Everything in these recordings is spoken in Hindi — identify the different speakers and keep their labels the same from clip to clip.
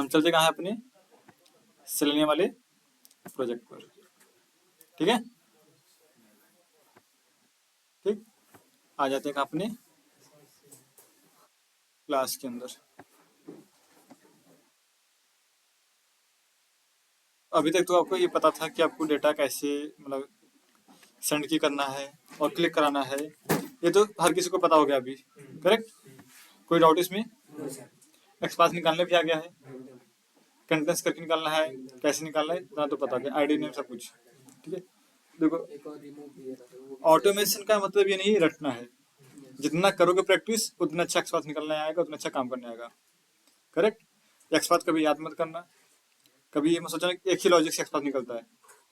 Speaker 1: हम चलते कहाँ है अपने सेलेनियम वाले प्रोजेक्ट पर। ठीक है, ठीक, आ जाते हैं अपने क्लास के अंदर। अभी तक तो आपको ये पता था कि आपको डेटा कैसे मतलब सेंड की करना है और क्लिक कराना है, ये तो हर किसी को पता हो गया अभी, करेक्ट? कोई डाउट इसमें? एक्सपांस निकालने भी आ गया है, कंटेंट्स करके निकालना है, कैसे निकालना है इतना तो पता है, आईडी नेम सब कुछ। ठीक है, देखो ऑटोमेशन का मतलब ये नहीं रटना है, जितना करोगे प्रैक्टिस उतना अच्छा एक्सपांस निकलने आएगा, उतना अच्छा काम करने आएगा, करेक्ट? एक्सपांस कभी याद मत करना, कभी ये मत सोचना कि एक ही लॉजिक से एक्सपांस निकलता है।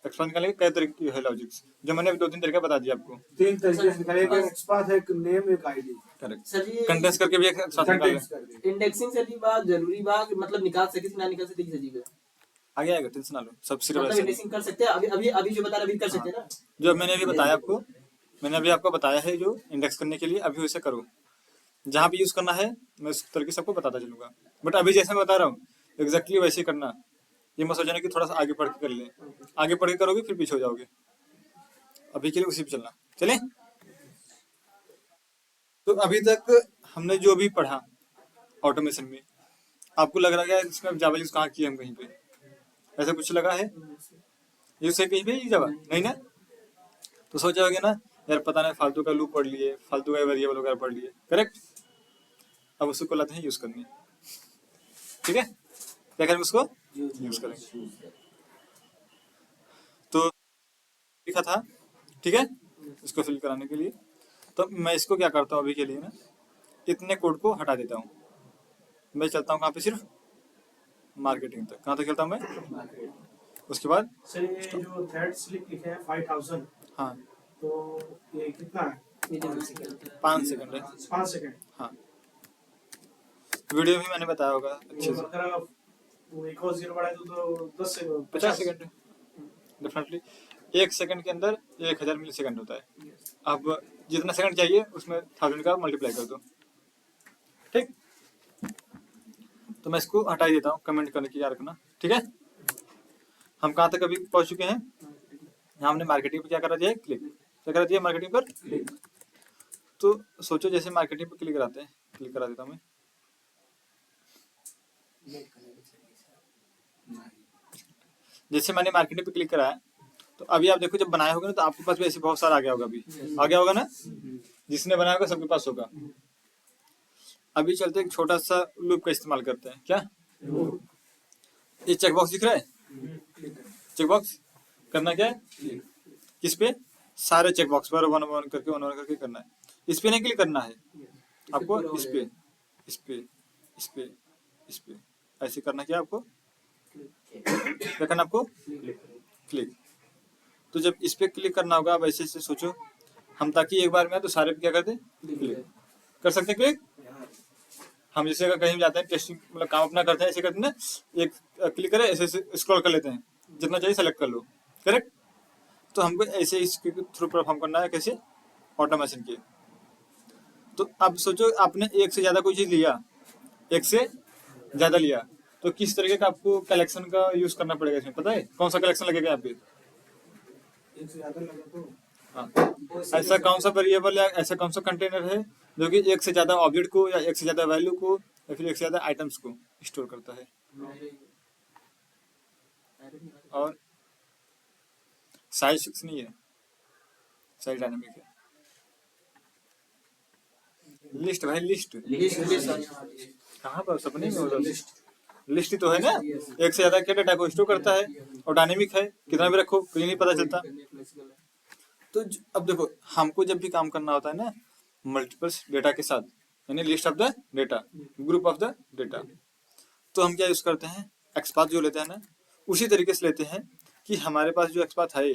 Speaker 1: एक्सपांस निकालने के कई तरीके है लॉजिक्स, जो मैंने अभी 2-3 तरीका बता दिया आपको।
Speaker 2: 3 तरीके से निकाले, एक एक्सपांस, एक नेम, एक आईडी।
Speaker 1: करेक्ट,
Speaker 3: सर जी
Speaker 1: कंटेंट्स करके भी एक्सपांस निकालना।
Speaker 3: इंडेक्सिंग सर जी बात जरूरी बात, मतलब निकाल सके ना निकाल सके सर जी,
Speaker 1: आगे आएगा, टेंशन ना लो, सब सिर्फ
Speaker 3: मतलब इंडेक्सिंग कर सकते हैं अभी अभी अभी जो बता रहे अभी कर सकते हैं ना,
Speaker 1: जो मैंने अभी बताया आपको, मैंने अभी आपको बताया है जो इंडेक्स करने के लिए, अभी वैसे करो। जहाँ भी यूज करना है मैं उस तरीके से आपको बताता चलूंगा, बट अभी जैसे मैं बता रहा हूँ एग्जैक्टली वैसे ही करना। ये मत सोचना कि थोड़ा सा आगे पढ़ के कर ले, आगे पढ़ के करोगे फिर पीछे हो जाओगे, अभी के लिए उसी पे चलना। चले, तो अभी तक हमने जो भी पढ़ा ऑटोमेशन में, आपको लग रहा है इसमें जावा यूज कहाँ किया हम कहीं पे, ऐसा कुछ लगा है यूज कहीं पे जावा नहीं ना? तो सोचा होगा ना यार पता नहीं फालतू का लूप पढ़ लिए, फालतू का वेरिएबल वगैरह पढ़ लिए, करेक्ट? अब उसको लाते हैं यूज करने। ठीक है, क्या करेंगे उसको यूज करेंगे। तो लिखा था, ठीक है, इसको फिल कराने के लिए तो मैं इसको क्या करता हूँ अभी के लिए ना, इतने कोड को हटा देता हूँ। मैं चलता हूँ कहाँ पे, सिर्फ मार्केटिंग तक। कहाँ तक चलता हूँ मैं? उसके बाद
Speaker 2: सर ये जो थ्रेड्स लिखे हैं 5000,
Speaker 1: हाँ,
Speaker 2: तो ये कितना है?
Speaker 1: 5 सेकंड है।
Speaker 2: 5 सेकंड।
Speaker 1: हाँ, वीडियो भी मैंने बताया होगा अच्छे से।
Speaker 2: अगर आप एक और 0 बढ़ाए तो 10 से
Speaker 1: 50 सेकंड डेफिनेटली। 1 सेकंड के अंदर 1000 मिली सेकंड होता है। अब जितना सेकंड चाहिए उसमें 1000 का मल्टीप्लाई कर दो, ठीक? तो मैं इसको हटा ही देता हूँ, कमेंट करने की याद रखना, ठीक है? हम कहाँ तक अभी पहुंच चुके हैं? यहाँ हमने मार्केटिंग पर क्या करा दिया है, क्लिक। क्या करा दिया मार्केटिंग पर? क्लिक। तो सोचो जैसे मार्केटिंग पर क्लिक कराते हैं, क्लिक करा देता हूँ मैं। जैसे मैंने मार्केटिंग पे क्लिक कराया तो अभी आप देखो जब बनाया होगा ना तो आपके पास भी ऐसे बहुत सारा आ गया होगा, अभी आ गया होगा ना, जिसने बनाया होगा सबके पास होगा। अभी चलते एक छोटा सा लूप का इस्तेमाल करते हैं। क्या ये चेक बॉक्स दिख रहा है? चेक बॉक्स करना क्या है, किस पे? सारे चेक बॉक्स पर वन वन करके करना है। इस पे नहीं क्लिक करना है आपको, इस पे, इस पे, इस पे, इस पे, ऐसे करना क्या आपको, क्या करना आपको, क्लिक। तो जब इस पे क्लिक करना होगा, अब ऐसे सोचो हम, ताकि एक बार में तो सारे पे क्या कर दे, क्लिक कर सकते हैं। क्लिक हम जैसे अगर कहीं जाते हैं टेस्टिंग मतलब काम अपना करते हैं, ऐसे करते हैं ना, एक क्लिक करें ऐसे स्क्रॉल कर लेते हैं, जितना चाहिए सेलेक्ट कर लो, करेक्ट? तो हमको ऐसे इसके थ्रू परफॉर्म करना है, कैसे? ऑटोमेशन के। तो अब सोचो आपने एक से ज्यादा कोई चीज लिया, एक से ज्यादा लिया, तो किस तरीके का आपको कलेक्शन का यूज करना पड़ेगा इसमें, पता है कौन सा कलेक्शन लगेगा यहाँ पे?
Speaker 2: एक से ज्यादा लगे तो
Speaker 1: हाँ, ऐसा कौन सा वेरिएबल या ऐसा कौन सा कंटेनर है जो कि एक से ज्यादा ऑब्जेक्ट को या एक से ज्यादा वैल्यू को या फिर एक से ज्यादा आइटम्स को स्टोर करता है? और साइज फिक्स नहीं है, साइज डायनामिक है। लिस्ट भाई, लिस्ट कहाँ पर सपने में होगा? लिस्ट तो है ना, एक से ज्यादा क्या डेटा को स्टोर करता है और डायनेमिक है, कितना भी रखो कहीं नहीं पता चलता। तो अब देखो हमको जब भी काम करना होता है ना मल्टीपल डेटा के साथ, यानी list of the data, group of the data, तो हम क्या यूज करते हैं, एक्सपाथ जो लेते हैं ना, उसी तरीके से लेते हैं कि हमारे पास जो एक्सपाथ है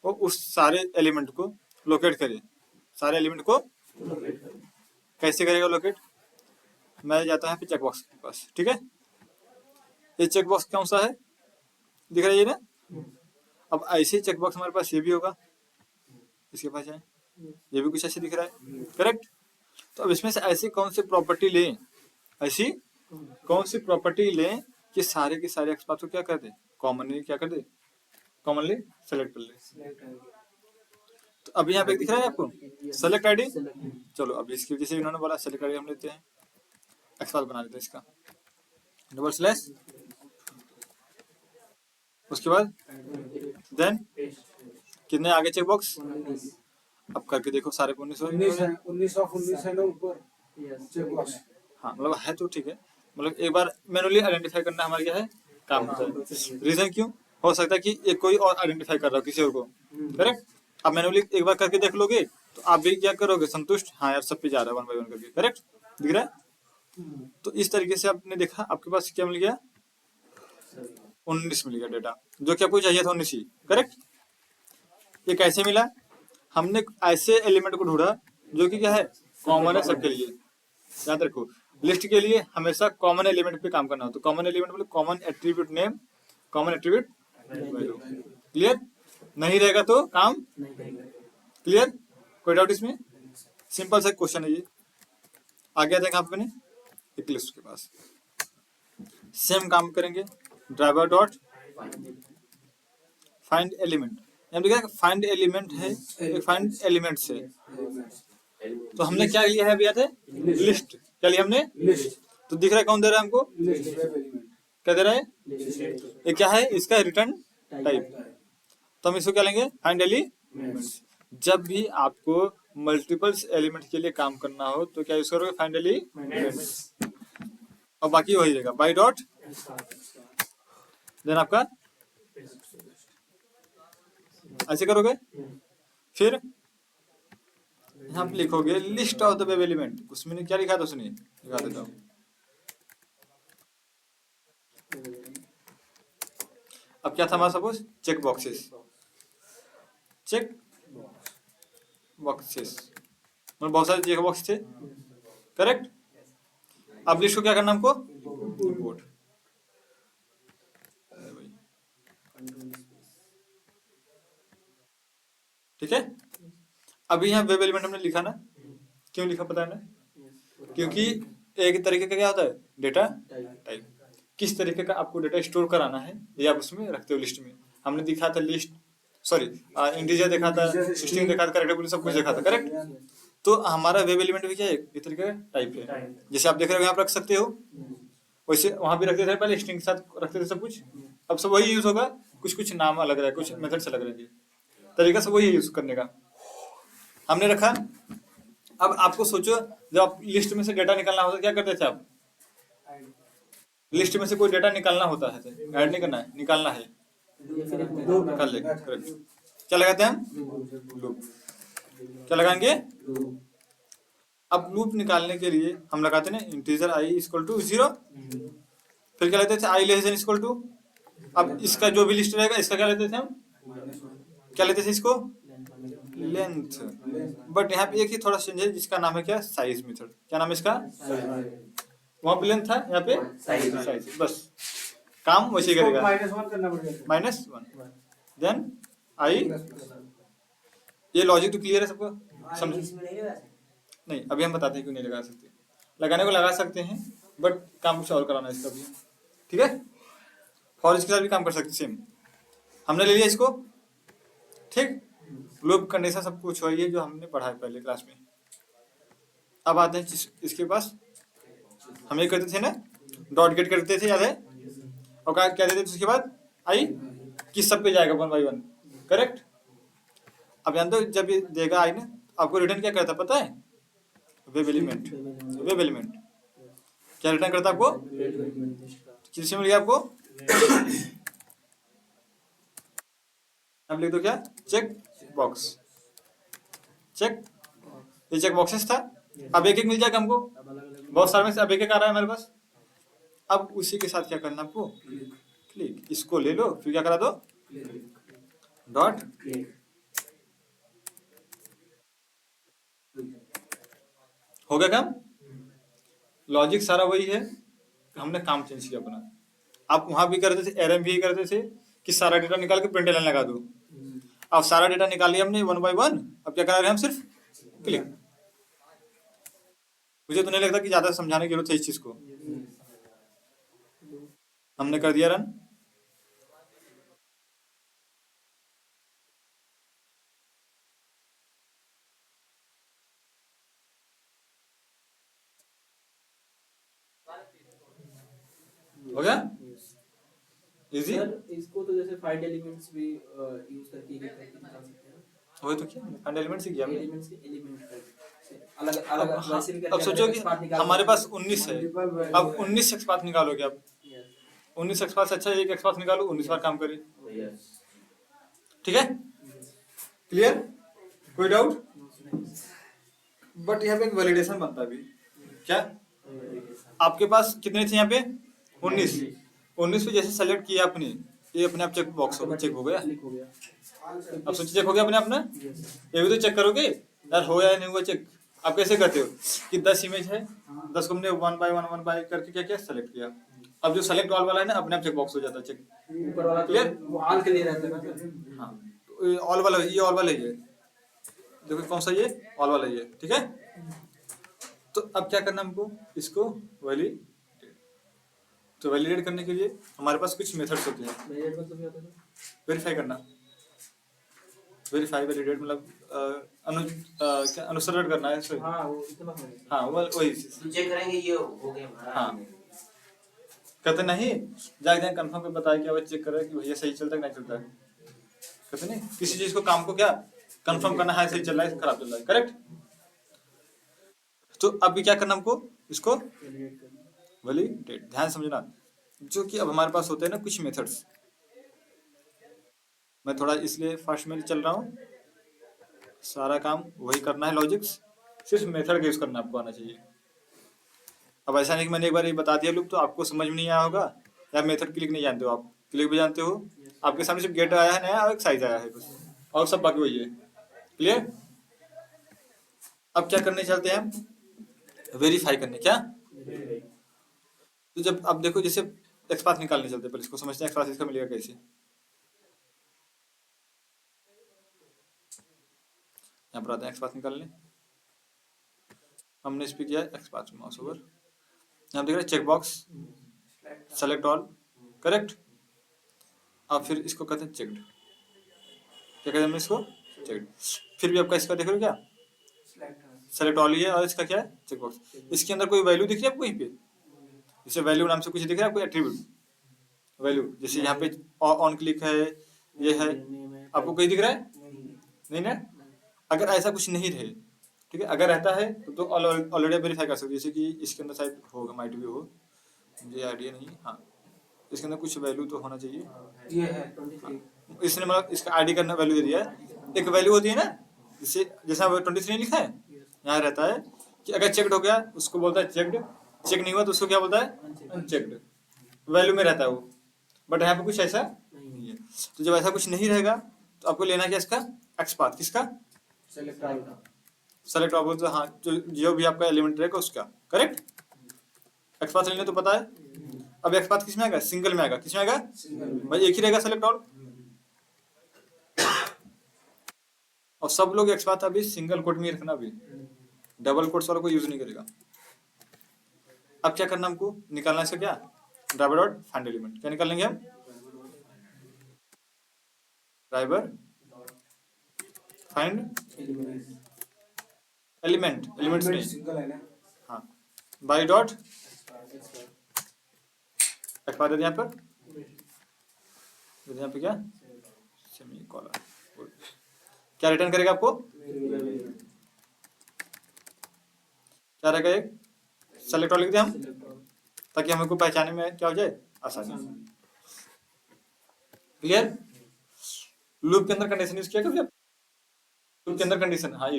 Speaker 1: वो उस सारे एलिमेंट को लोकेट करे, सारे एलिमेंट को कैसे करेगा लोकेट? मैं जाता है चेक बॉक्स के पास, ठीक है? ये चेक बॉक्स कौन सा है, दिख रहा है ये ना? अब ऐसे ही चेक बॉक्स हमारे पास ये भी होगा, इसके पास है, ये भी कुछ ऐसे दिख रहा है, करेक्ट? तो अब इसमें से ऐसी कौन सी प्रॉपर्टी लें, ऐसी कौन सी प्रॉपर्टी लें कि कि सारे के सारे एक्स पाथ को क्या कर दे, कॉमनली क्या कर दे, कॉमनली सेलेक्ट कर ले। तो अभी यहाँ पे दिख रहा है आपको सेलेक्ट आईडी। चलो अब इसकी वजह से इन्होंने बोला सेलेक्ट आईडी हम लेते हैं, एक्स पाथ बना लेते हैं इसका, डबल स्लैश, उसके बाद देन कितने आगे चेक बॉक्स, अब करके देखो सारे 19
Speaker 2: 19 है ना ऊपर चेक बॉक्स।
Speaker 1: हाँ मतलब है तो ठीक है, मतलब एक बार मैनुअली आइडेंटिफाई करना हमारा क्या है, काम होता है। रीजन क्यों हो सकता है कि एक कोई और आइडेंटिफाई कर रहा हो किसी और को, करेक्ट। अब मैनुअली एक बार करके देख लोगे तो आप भी क्या करोगे, संतुष्ट, हाँ यार सब पे जा रहा है 1 by 1 करके, करेक्ट दिख रहा है। तो इस तरीके से आपने देखा आपके पास क्या मिल गया, 19 मिल गया डेटा, जो कि आपको चाहिए था 19 ही, करेक्ट। ये कैसे मिला, हमने ऐसे एलिमेंट को ढूंढा जो कि क्या है, कॉमन है सबके लिए। याद रखो लिस्ट के लिए हमेशा कॉमन एलिमेंट पे काम करना हो, तो कॉमन एलिमेंट मतलब common attribute name, common attribute value, clear. नहीं रहेगा तो काम क्लियर, कोई डाउट इसमें, सिंपल सा क्वेश्चन है ये। आ गया था कहाँ पे मैंने, एक लिस्ट के पास सेम काम करेंगे, driver dot find element, find element है, फाइंड एलिमेंट्स है। तो हमने क्या लिया है अभी, याद है लिस्ट, क्या लिया हमने
Speaker 2: लिस्ट।
Speaker 1: तो दिख रहा है कौन दे रहा है हमको, क्या दे रहा है, ये क्या है इसका रिटर्न टाइप। तो हम इसको क्या लेंगे, फाइंड एलिमेंट्स। जब भी आपको मल्टीपल्स एलिमेंट के लिए काम करना हो तो क्या यूज करोगे, फाइंड एलिमेंट्स, और बाकी वही रहेगा बाई डॉट, देन आपका ऐसे करोगे। फिर यहाँ पे लिखोगे list of the web element, उसमें क्या लिखा था, उसने लिखा देता हूँ। अब क्या था हमारा, suppose check boxes, check boxes मतलब बहुत सारे चेक बॉक्स थे, करेक्ट। अब लिस्ट को क्या करना हमको, इंपोर्ट, ठीक है। अभी यहाँ वेब एलिमेंट हमने लिखा ना, क्यों लिखा पता है ना, क्योंकि एक तरीके का क्या होता है, डेटा टाइप, किस तरीके का आपको डेटा स्टोर कराना है ये आप उसमें रखते हो लिस्ट में। हमने दिखा था लिस्ट, सॉरी इंटीजर देखा था, स्ट्रिंग देखा था, कैरेक्टर सब कुछ देखा था, करेक्ट। तो हमारा वेब एलिमेंट भी क्या है, एक तरीके का टाइप है, जैसे आप देख रहे हो यहाँ पर रख सकते हो, वैसे वहां भी रखते थे पहले, स्ट्रिंग के साथ रखते थे सब कुछ, अब सब वही यूज होगा, कुछ कुछ नाम अलग रहे, कुछ मेथड से अलग रहेंगे, तरीका सब वही यूज करने का हमने रखा। अब आपको सोचो जब आप लिस्ट में से डेटा निकालना होता है क्या करते थे आप, लिस्ट में से कोई डेटा निकालना होता है, ऐड नहीं करना है, निकालना है, निकाल ले, क्या लगाते हैं हम, लूप, क्या लगाएंगे, अब लूप निकालने के लिए हम लगाते हैं इंटीजर आई इक्वल टू 0, फिर क्या लेते थे, आई लेस देन इक्वल टू, अब इसका जो भी लिस्ट रहेगा इसका क्या लेते थे हम, क्या लेते थे इसको, लेंथ। बट यहाँ पे एक ही थोड़ा चेंज है जिसका नाम है क्या, साइज मेथड, क्या नाम है इसका, वहां पे लेंथ था, यहाँ पे साइज, बस काम वैसे ही करेगा,
Speaker 2: -1 करना पड़ेगा,
Speaker 1: -1 देन आई। ये लॉजिक तो क्लियर है सबको, समझ नहीं, अभी हम बताते हैं क्यों नहीं लगा सकते, लगाने को लगा सकते हैं बट काम कुछ और कराना है इसका भी, ठीक है। फॉर इसके साथ भी काम कर सकते सेम, हमने ले लिया इसको, ठीक। लूप कंडीशन सब कुछ वही है जो हमने पढ़ा है पहले क्लास में। अब आते हैं इसके पास, हम ये करते थे ना, डॉट गेट करते थे, याद है, और क्या देते थे उसके बाद, आई किस सब पे जाएगा 1 by 1, करेक्ट। अब जानते हो जब ये देगा आई ना, आपको रिटर्न क्या करता पता है, वेब एलिमेंट, वेब एलिमेंट क्या रिटर्न करता है आपको, किससे मिल गया आपको, अब लिख दो क्या, चेक बॉक्स, चेक, ये चेक बॉक्सेस था, अब एक एक मिल जाएगा हमको, बहुत सारे में से अब एक एक आ रहा है हमारे पास। अब उसी के साथ क्या करना आपको, क्लिक, इसको ले लो, फिर क्या करा दो, डॉट, हो गया काम। लॉजिक सारा वही है, हमने काम चेंज किया अपना। आप वहां भी करते थे, एरएम भी करते थे कि सारा डेटा निकाल के प्रिंट लाइन लगा दो, अब सारा डेटा निकाल लिया हमने 1 by 1, अब क्या करा रहे हैं हम, सिर्फ क्लिक। मुझे तो नहीं लगता कि ज्यादा समझाने की जरूरत है इस चीज को, हमने कर दिया रन। हो गया इजी।
Speaker 3: सर इसको तो जैसे फाइंड एलिमेंट्स भी यूज करके ये करके निकाल सकते हैं ना,
Speaker 1: वही तो क्या फाइंड एलिमेंट से किया हमने।
Speaker 3: एलिमेंट्स के एलिमेंट करके अलग अलग
Speaker 1: अब हाँ,
Speaker 3: वैसे भी
Speaker 1: अब
Speaker 3: करके
Speaker 1: सोचो
Speaker 3: अलग
Speaker 1: कि
Speaker 3: स्पॉट निकाल
Speaker 1: हमारे
Speaker 3: सकते
Speaker 1: पास 19 है, अब 19 एक्सपाथ निकालोगे आप।
Speaker 3: हैं।
Speaker 1: 19 एक्सपाथ से अच्छा एक एक्सपाथ निकालो, 19 बार काम करे।
Speaker 3: यस
Speaker 1: ठीक है, क्लियर, कोई डाउट? बट यहाँ पे एक वैलिडेशन बनता है अभी। क्या आपके पास कितने थे यहाँ पे? 19। 19 पे जैसे सेलेक्ट किया आपने, ये अपने आप चेक बॉक्स चेक हो गया।
Speaker 3: क्लिक हो गया।
Speaker 1: अब सोचिए चेक हो गया अपने आप ना, ये भी तो चेक करोगे यार हो गया या नहीं हुआ चेक। आप कैसे करते हो कि 10 इमेज है, 10 को हमने 1 बाय 1 करके क्या किया, सेलेक्ट किया। अब जो सेलेक्ट ऑल वाला है ना, अपने आप चेक बॉक्स हो जाता है चेक।
Speaker 3: ऊपर वाला तो
Speaker 1: Clear?
Speaker 3: वो ऑल के लिए रहता है ना।
Speaker 1: हाँ तो ऑल वाला, ये ऑल वाला ही है, देखो कौन सा, ये ऑल वाला ही है। ठीक है, तो अब क्या करना हमको, इसको वैलिडेट। तो वैलिडेट करने के लिए हमारे पास कुछ मेथड्स होते हैं।
Speaker 3: मेजर मतलब क्या होता है?
Speaker 1: वेरीफाई करना, वेरीफाई वैलिडेट मतलब क्या अनुसरण करना है सॉरी।
Speaker 3: हाँ वो इतना समझ गया।
Speaker 1: हाँ वही चीज।
Speaker 4: तो चेक करेंगे ये हो गया हमारा।
Speaker 1: हाँ कहते नहीं, जाके कंफर्म पे बताया कि अब चेक करे कि भैया सही चलता है कि नहीं चलता है। कहते नहीं किसी चीज को काम को क्या कंफर्म करना है, सही चल रहा है खराब चल रहा है, करेक्ट। तो अभी क्या करना हमको, इसको
Speaker 3: वैलिडेट करना।
Speaker 1: वैलिडेट। ध्यान समझना, जो कि अब हमारे पास होते हैं ना कुछ मेथड्स। मैं थोड़ा इसलिए फास्ट में चल रहा हूँ, सारा काम वही करना है, लॉजिक्स सिर्फ मेथड का यूज करना आपको आना चाहिए। अब ऐसा नहीं कि मैंने एक बार ये बता दिया लूप तो आपको समझ में नहीं आया होगा, या मेथड क्लिक नहीं जानते हो आप, क्लिक भी जानते हो। आपके सामने सिर्फ गेट आया है नया और एक साइज आया है बस, और सब बाकी वही है। क्लियर। अब क्या करने चलते हैं हम, वेरीफाई करने। क्या, तो जब अब देखो जैसे एक्सपाथ निकालने चलते हैं, पहले इसको समझते हैं एक्सपाथ इसका मिलेगा कैसे। यहाँ पर आते हैं एक्सपाथ निकालने, हमने इस पे किया एक्सपाथ माउस ओवर, यहाँ देख रहे हैं check box select all, correct. अब फिर इसको कहते हैं चेक्ड। क्या कहते हैं हम इसको, चेक्ड। फिर भी आपका इसका देख रहे हो क्या, सेलेक्ट ऑल ही है, और इसका क्या है, चेक बॉक्स। इसके अंदर कोई वैल्यू दिख रही है आपको यहीं पे, जैसे वैल्यू नाम से कुछ दिख रहा है आपको, एट्रीब्यूट वैल्यू, जैसे यहाँ पे ऑन क्लिक है, ये है, आपको कहीं दिख रहा है नहीं ना। अगर ऐसा कुछ नहीं रहे, ठीक है, अगर रहता है तो ऑलरेडी वेरीफाई कर सकते, जैसे कि इसके अंदर शायद होगा, माइट भी हो, मुझे आइडिया नहीं। हाँ इसके अंदर कुछ वैल्यू तो होना चाहिए,
Speaker 2: ये है
Speaker 3: 23
Speaker 1: इसने मतलब इसका आईडी करना वैल्यू दे दिया है। एक वैल्यू होती है ना, जिससे जैसा 23 लिखा है यहाँ रहता है कि अगर चेक्ड हो गया उसको बोलता है चेक्ड, चेक नहीं हुआ तो उसको क्या बोलता है, अनचेक्ड। वैल्यू में रहता है वो, बट यहाँ पे कुछ ऐसा नहीं है। तो जब ऐसा कुछ नहीं रहेगा तो आपको लेना क्या, इसका एक्सपाथ, किसका,
Speaker 2: सेलेक्ट ऑल का।
Speaker 1: सेलेक्ट ऑल बोलते, हाँ जो भी आपका एलिमेंट रहेगा उसका, करेक्ट। एक्सपाथ लेने तो पता है। अब एक्सपाथ किस में आएगा, सिंगल में आएगा, किस में आएगा, भाई एक ही रहेगा सेलेक्ट ऑल। और सब लोग एक्सपाथ अभी सिंगल कोट में ही रखना, अभी डबल कोट्स वाला को यूज नहीं करेगा। अब क्या करना हमको, निकालना इसका क्या, ड्राइवर डॉट फाइंड एलिमेंट। क्या निकालेंगे हम, ड्राइवर फाइंड एलिमेंट, एलिमेंट्स नहीं,
Speaker 2: सिंगल है ना।
Speaker 1: हाँ बाई डॉट एक्सपाथ यहाँ पर, यहाँ पे क्या सेमीकोलन। क्या रिटर्न करेगा आपको, क्या रहेगा, एक सेलेक्ट ऑल लिख दिया हम, ताकि हमको पहचाने में क्या हो जाए, आसानी। क्लियर। लूप के अंदर कंडीशन यूज किया कभी आप, लूप के अंदर कंडीशन, हाँ ये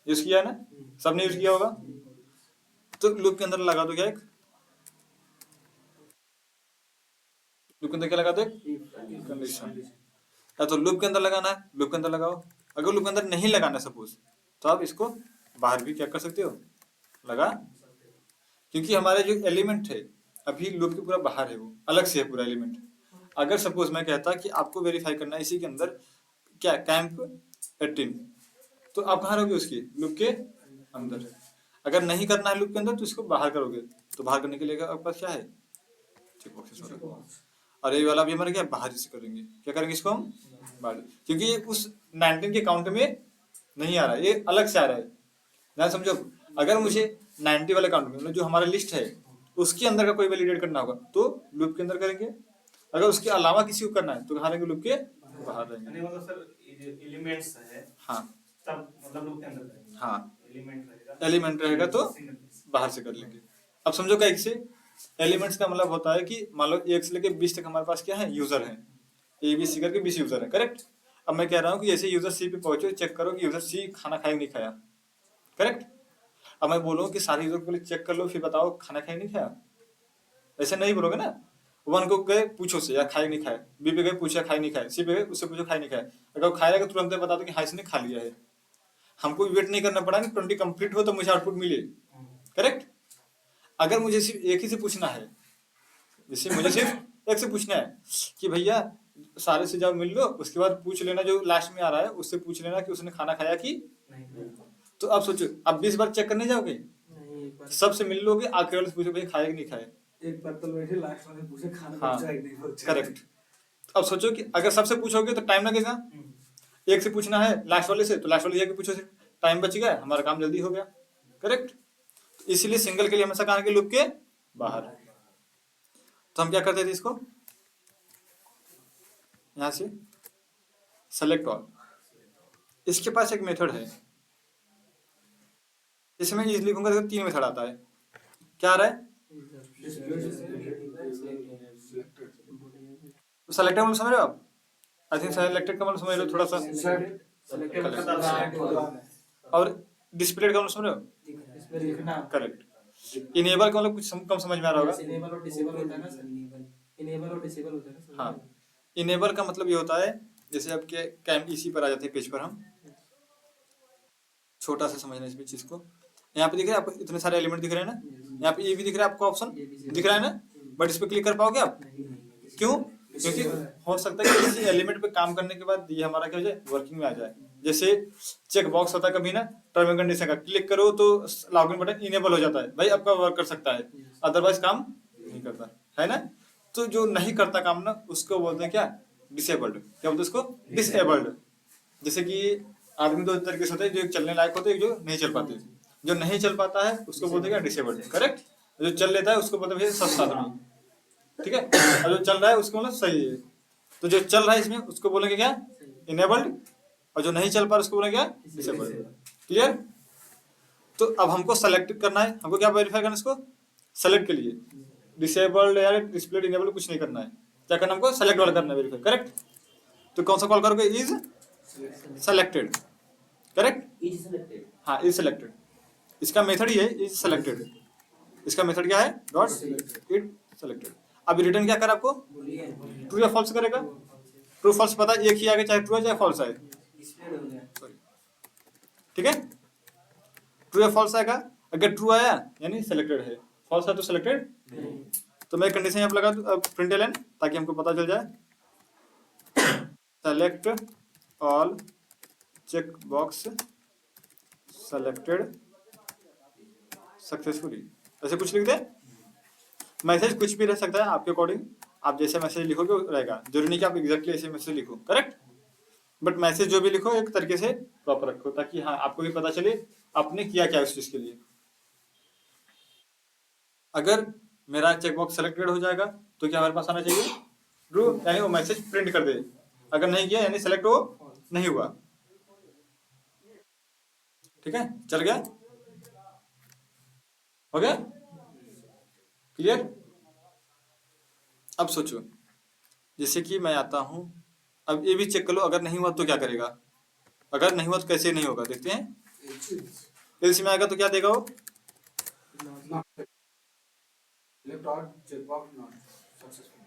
Speaker 1: यूज किया है ना, सबने यूज किया होगा। तो लूप के अंदर लगा दो क्या, एक लूप के अंदर क्या लगा दो, एक कंडीशन। या तो लूप के अंदर लगाना है, लूप के अंदर लगाओ। अगर लूप के अंदर नहीं लगाना सपोज, तो आप इसको बाहर भी क्या कर सकते हो, लगा, क्योंकि हमारे जो एलिमेंट है अभी लूप के पूरा बाहर है, वो अलग से है पूरा एलिमेंट। अगर सपोज मैं कहता कि आपको वेरीफाई करना है इसी के अंदर क्या, कैंप 18, तो आप कहाँ रहोगे, उसकी लूप के अंदर। अगर नहीं करना है लूप के अंदर तो इसको बाहर करोगे, तो बाहर करने के लिए आपके पास क्या है, चेकबॉक्स और ये वाला भी हमारा क्या बाहर से करेंगे, क्या करेंगे इसको हम बाहर, क्योंकि उस 19 के काउंट में नहीं आ रहा है, ये अलग से आ रहा है। ध्यान समझो, अगर मुझे 90 वाले काउंट में मतलब जो हमारा लिस्ट है उसके अंदर का कोई वैलिडेट करना होगा तो लूप के अंदर करेंगे, अगर उसके अलावा किसी को करना है तो कहाँ रहेंगे, लूप के बाहर रहेंगे।
Speaker 5: यानी मतलब सर ये जो एलिमेंट्स है
Speaker 1: हाँ
Speaker 5: तब मतलब लूप के अंदर करेंगे।
Speaker 1: हाँ
Speaker 5: एलिमेंट रहेगा,
Speaker 1: एलिमेंट रहेगा तो
Speaker 5: single piece।
Speaker 1: बाहर से कर लेंगे। अब समझो क्या, एक से एलिमेंट्स का मतलब होता है कि मान लो 1 से लेके 20 तक हमारे पास क्या है, यूजर है, ए बी सी करके 20 यूजर है, करेक्ट। अब मैं कह रहा हूँ कि जैसे यूजर सी पे पहुंचो, चेक करो कि यूजर सी खाना खाया नहीं खाया, करेक्ट। अब मैं बोलूँ कि सारे यूजर को पहले चेक कर लो फिर बताओ खाना खाया नहीं खाया, ऐसे नहीं बोलोगे ना। 1 को गए पूछो से या खाया नहीं खाया, बी पे गए पूछा खाया नहीं खाया, सी पे गए उससे पूछो खाया नहीं खाया, अगर वो खाएगा तो तुरंत बता दो कि हाँ इसने खा लिया है। हमको वेट नहीं करना पड़ा, 20 कंप्लीट हो तो मुझे आउटपुट मिले, करेक्ट। अगर मुझे सिर्फ एक ही से पूछना है, जैसे मुझे सिर्फ एक से पूछना है कि भैया सारे से जब मिल लो, उसके बाद पूछ लेना जो लास्ट में आ रहा है उससे पूछ लेना कि उसने खाना खाया कि
Speaker 3: नहीं
Speaker 1: तो अब सोचो, अब 20 बार चेक करने जाओगे,
Speaker 3: नहीं, एक बार
Speaker 1: सबसे मिल लोगे, आखिर वाले से पूछो भाई खाया कि नहीं खाया,
Speaker 2: एक पर्पल बैठे लास्ट वाले पूछे खाना
Speaker 1: हाँ,
Speaker 2: पहुंचा है कि नहीं पहुंचा।
Speaker 1: करेक्ट। अब सोचो कि अगर सबसे पूछोगे तो टाइम लगेगा, एक से पूछना है लास्ट वाले से तो लास्ट वाले जाके पूछो से, टाइम बच गया, हमारा काम जल्दी हो गया, करेक्ट। इसीलिए सिंगल के लिए हमेशा कहाँ के लूप के बाहर। तो हम क्या करते थे इसको, यहां से सेलेक्ट ऑल, इसके पास एक मेथड है, इसमें इज लिखूंगा तो 3 मेथड आता है, क्या आ रहा है, सेलेक्टेड मतलब समझ रहे हो आप, आई थिंक सेलेक्टेड का मतलब समझ रहे हो थोड़ा सा, और डिस्प्लेड का मतलब समझ रहे हो,
Speaker 3: इसमें लिखना
Speaker 1: करेक्ट। इनेबल का मतलब कुछ कम समझ में आ रहा होगा,
Speaker 3: इनेबल और डिसेबल होता है ना सर, इनेबल और डिसेबल होता है ना सर।
Speaker 1: हाँ। इनेबल का मतलब ये होता है जैसे आपके कैम इसी पर आ जाते हैं पेज पर, हम छोटा सा समझना इस चीज को, यहाँ पे दिख रहा है आपको इतने सारे एलिमेंट दिख रहे हैं ना, यहाँ पे ये भी दिख रहा है आपको ऑप्शन दिख रहा है ना, बट इस पे क्लिक कर पाओगे आप, क्यों, क्योंकि हो सकता है कि किसी एलिमेंट पे काम करने के बाद ये हमारा क्या हो जाए, वर्किंग में आ जाए। जैसे चेक बॉक्स होता है कभी ना टर्म एंड कंडीशन का, क्लिक करो तो लॉगिन बटन इनेबल हो जाता है, भाई आपका वर्क कर सकता है, अदरवाइज काम नहीं करता है ना। तो जो नहीं करता काम ना उसको बोलते हैं क्या, डिसेबल्ड, क्या बोलते हैं उसको, डिसेबल्ड। जैसे कि आदमी 2 तरीके से होते हैं, जो एक चलने लायक होते हैं, जो नहीं चल पाते, जो नहीं चल पाता है उसको बोलते हैं डिसेबल्ड, करेक्ट। जो चल लेता है उसको बोलते हैं सस्ता आदमी, ठीक है, और जो चल रहा है उसको मतलब सही है। तो जो चल रहा है इसमें उसको बोलेंगे क्या, इनेबल्ड, और जो नहीं चल पा रहा उसको बोलेंगे क्या, डिसेबल्ड, क्लियर। तो अब हमको सेलेक्ट करना है, हमको क्या वेरीफाई करना है, इसको सेलेक्ट के लिए डिसेबल्ड या डिस्प्ले इनेबल कुछ नहीं करना है, क्या करना हमको, सेलेक्ट वाला करना है वेरीफाई, करेक्ट। तो कौन सा कॉल करोगे, is selected, correct,
Speaker 4: is selected.
Speaker 1: हाँ इज सेलेक्टेड, इसका मेथड ही है इज सेलेक्टेड, इसका मेथड क्या है, डॉट इट सेलेक्टेड। अब रिटर्न क्या कर आपको, ट्रू या फॉल्स करेगा, ट्रू फॉल्स पता है, एक ही आगे चाहे ट्रू है चाहे फॉल्स आए, सॉरी, ठीक है, ट्रू या फॉल्स आएगा, अगर ट्रू आया यानी सेलेक्टेड है, फॉल्स है तो सेलेक्टेड नहीं। तो मैं कंडीशन यहाँ पे लगा दूं प्रिंट एलन, ताकि हमको पता चल जाए, select all check box selected successfully, ऐसे कुछ लिख दे। मैसेज कुछ भी रह सकता है आपके अकॉर्डिंग, आप जैसे मैसेज लिखोगे वो रहेगा, जरूरी नहीं कि आप एग्जैक्टली ऐसे मैसेज लिखो, करेक्ट। बट मैसेज जो भी लिखो एक तरीके से प्रॉपर रखो, ताकि हाँ आपको भी पता चले आपने किया क्या उस चीज के लिए। अगर मेरा चेकबॉक्स सेलेक्टेड हो जाएगा तो क्या हमारे पास आना चाहिए, ट्रू, यानी वो मैसेज प्रिंट कर दे। अगर नहीं किया यानी सेलेक्ट हो नहीं हुआ, ठीक है, चल गया, हो गया, क्लियर। अब सोचो, जैसे कि मैं आता हूं, अब ये भी चेक कर लो, अगर नहीं हुआ तो क्या करेगा, अगर नहीं हुआ तो कैसे नहीं होगा, देखते हैं। एल्स में आएगा तो क्या देगा वो,
Speaker 2: Select all checkbox not successful.